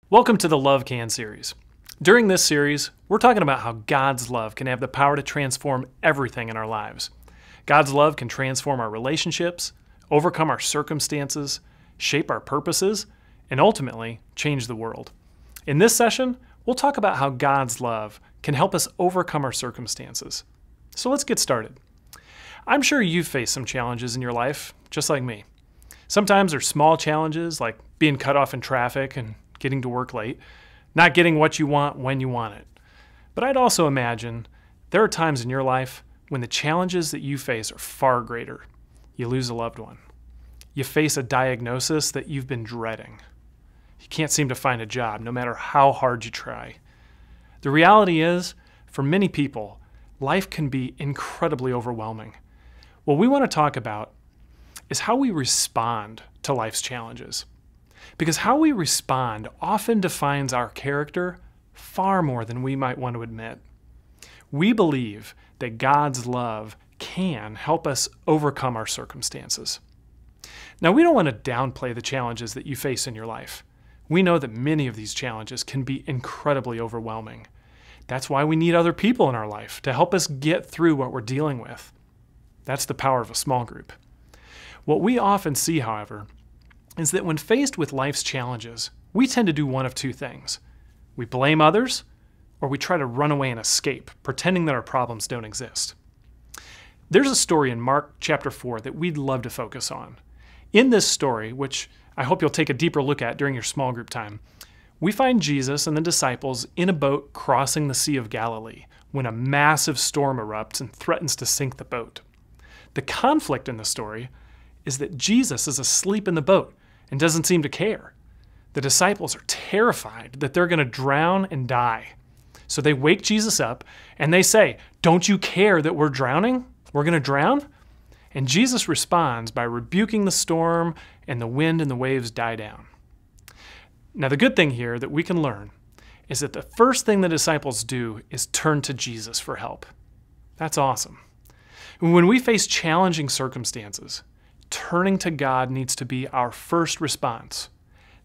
Welcome to the Love Can series. During this series, we're talking about how God's love can have the power to transform everything in our lives. God's love can transform our relationships, overcome our circumstances, shape our purposes, and ultimately change the world. In this session, we'll talk about how God's love can help us overcome our circumstances. So let's get started. I'm sure you've faced some challenges in your life, just like me. Sometimes they're small challenges like being cut off in traffic and getting to work late, not getting what you want when you want it. But I'd also imagine there are times in your life when the challenges that you face are far greater. You lose a loved one. You face a diagnosis that you've been dreading. You can't seem to find a job, no matter how hard you try. The reality is, for many people, life can be incredibly overwhelming. What we want to talk about is how we respond to life's challenges. Because how we respond often defines our character far more than we might want to admit. We believe that God's love can help us overcome our circumstances. Now, we don't want to downplay the challenges that you face in your life. We know that many of these challenges can be incredibly overwhelming. That's why we need other people in our life to help us get through what we're dealing with. That's the power of a small group. What we often see, however, is that when faced with life's challenges, we tend to do one of two things. We blame others, or we try to run away and escape, pretending that our problems don't exist. There's a story in Mark chapter 4 that we'd love to focus on. In this story, which I hope you'll take a deeper look at during your small group time, we find Jesus and the disciples in a boat crossing the Sea of Galilee when a massive storm erupts and threatens to sink the boat. The conflict in the story is that Jesus is asleep in the boat and doesn't seem to care. The disciples are terrified that they're going to drown and die. So they wake Jesus up and they say, "Don't you care that we're drowning? We're going to drown?" And Jesus responds by rebuking the storm, and the wind and the waves die down. Now, the good thing here that we can learn is that the first thing the disciples do is turn to Jesus for help. That's awesome. When we face challenging circumstances, turning to God needs to be our first response,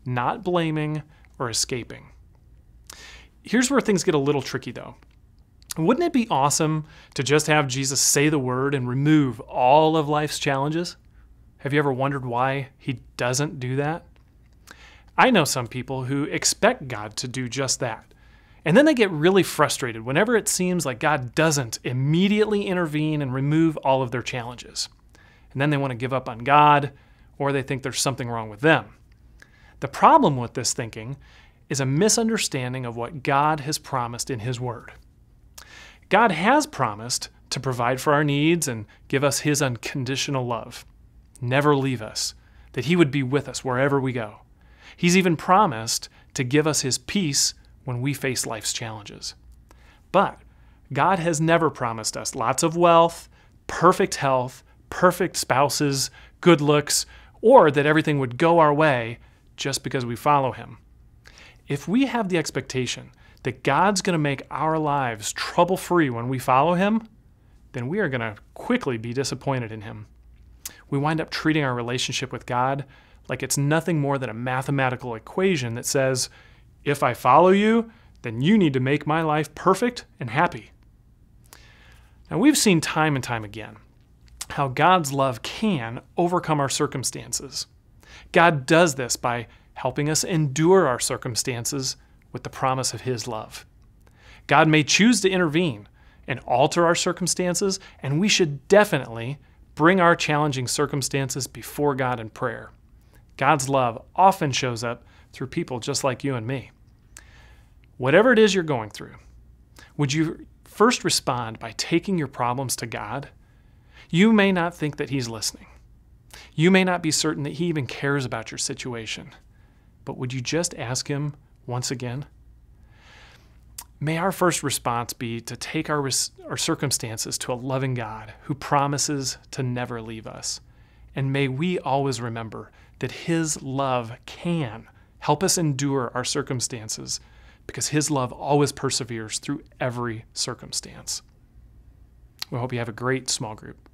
not blaming or escaping. Here's where things get a little tricky, though. Wouldn't it be awesome to just have Jesus say the word and remove all of life's challenges? Have you ever wondered why he doesn't do that? I know some people who expect God to do just that. And then they get really frustrated whenever it seems like God doesn't immediately intervene and remove all of their challenges. And then they want to give up on God, or they think there's something wrong with them. The problem with this thinking is a misunderstanding of what God has promised in His Word. God has promised to provide for our needs and give us His unconditional love, never leave us, that He would be with us wherever we go. He's even promised to give us His peace when we face life's challenges. But God has never promised us lots of wealth, perfect health, perfect spouses, good looks, or that everything would go our way just because we follow Him. If we have the expectation that God's going to make our lives trouble-free when we follow Him, then we are going to quickly be disappointed in Him. We wind up treating our relationship with God like it's nothing more than a mathematical equation that says, if I follow you, then you need to make my life perfect and happy. Now, we've seen time and time again how God's love can overcome our circumstances. God does this by helping us endure our circumstances with the promise of His love. God may choose to intervene and alter our circumstances, and we should definitely bring our challenging circumstances before God in prayer. God's love often shows up through people just like you and me. Whatever it is you're going through, would you first respond by taking your problems to God? You may not think that He's listening. You may not be certain that He even cares about your situation. But would you just ask Him once again? May our first response be to take our circumstances to a loving God who promises to never leave us. And may we always remember that His love can help us endure our circumstances because His love always perseveres through every circumstance. We hope you have a great small group.